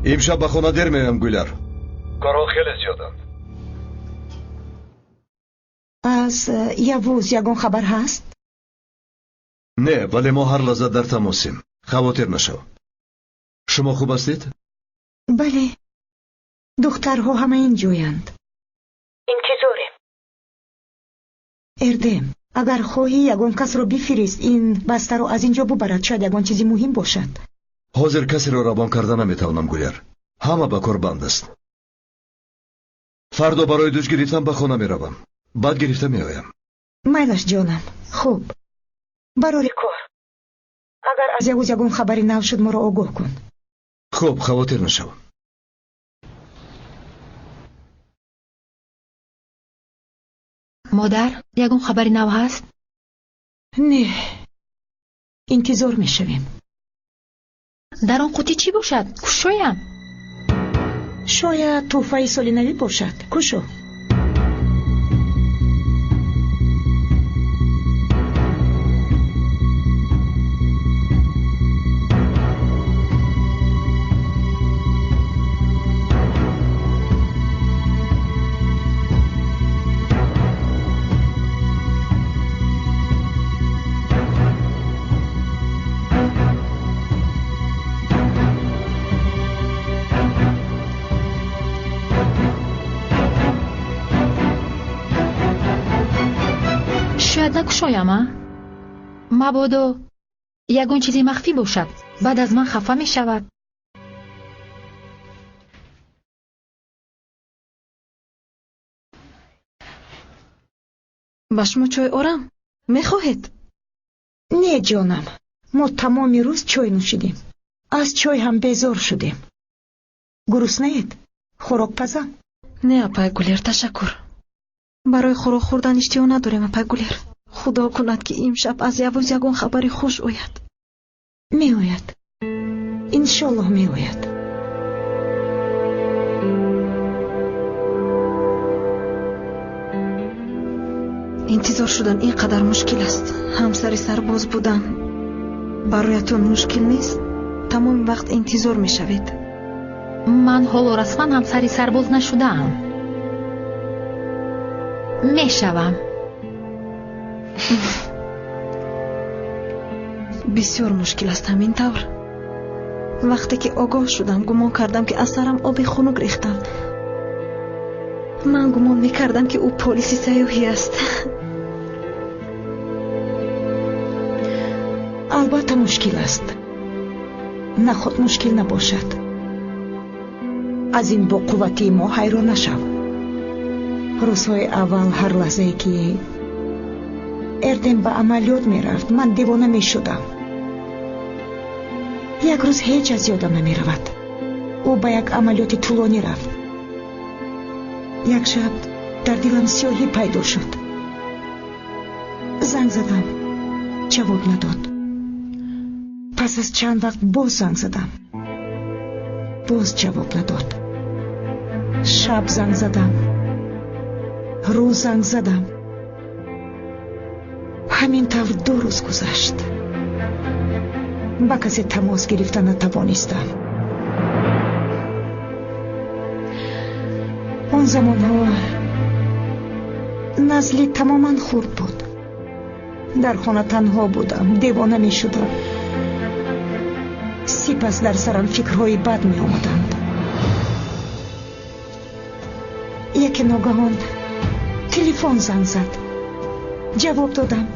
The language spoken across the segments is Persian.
امشب به خانه دیر میایم گلر. کارها خیلی زیادند. از یوز یگان خبر هست؟ نه، ولی ما هر لحظه در تماسیم. خواطر نشو. شما خوب هستید؟ بله. دخترها همه این جویند. انتظاریم. اردم، اگر خواهی یگان کس رو بفرست این بسته رو از اینجا ببرد، شاید یگان چیزی مهم باشد. حاضر کسی رو روان کرده نمیتوانم گلر. همه به کار بند است. فردا برای دوش گرفتن به خانه میروم. بعد گرفته میآیم. میلش جانم. خوب. برای کار. اگر از یوز یگان خبری نو شد ما رو آگاه کن. خوب، خواطر نشو. مادر، یگان خبری نو هست؟ نه. انتظار میشویم. در آن قوطی چی باشد؟ کشویم. شاید تحفه سال نوی باشد. کشو. شاید نکشایم. مبادا یگان چیزی مخفی باشد، بعد از من خفه می شود. با شما چای آرم میخواهید؟ نه جانم. ما تمام روز چای نوشیدیم. از چای هم بیزار شدیم. گرسنه‌اید؟ خوراک پزم؟ نه اپای گلر، تشکر. برای خوراک خوردن اشتها نداریم اپای گلر. خدا کند که امشب از یوز یگان خبری خوش آید. می آید. انشالله می آید. انتظار شدن اینقدر مشکل است. همسر سرباز بودن برایتون مشکل نیست؟ تمام وقت انتظار می شوید. من حالا رسما همسری سرباز نشدم. می شوم. بسیار مشکل است همین طور. وقتی که آگاه شدم گمان کردم که از سرم آب خنک ریختم. من گمان میکردم که او پلیس سیاحی است. البته مشکل است. نه خود مشکل نباشد. از این با قوتی ما حیران نشو. روزهای اول هر لحظه که اردم به عملیات می رفت من دیوانه می شدم. یک روز هیچ از یادم نمی رود. او به یک عملیات طولانی رفت. یک شب در دلم سیاهی پیدا شد. زنگ زدم، جواب نداد. پس از چند وقت باز زنگ زدم، باز جواب نداد. شب زنگ زدم، روز زنگ زدم. همین طور 2 روز گذشت. با کسی تماس گرفتن نتوانستم. اون زمان ها نزلی تماما خورد بود. در خانه تنها بودم، دیوانه می شدم. سپس در سرم فکرهای بد می آمدند. یک ناگهان تلفن زنگ زد. جواب دادم.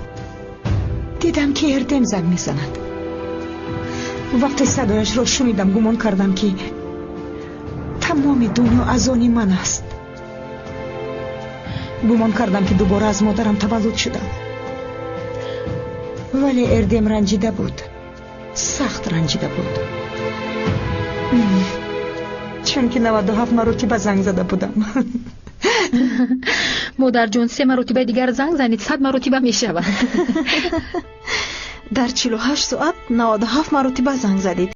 دیدم که اردم زنگ می زند. وقتی صدایش را شنیدم گمان کردم که تمام دنیا از آن من است. گمان کردم که دوباره از مادرم تولد شدم. ولی اردم رنجیده بود، سخت رنجیده بود. چون که 97 مرتبه زنگ زده بودم. مادر جون 3 مرتبه دیگر زنگ زنید 100 مرتبه می شود. در 48 ساعت 97 مرتبه زنگ زدید.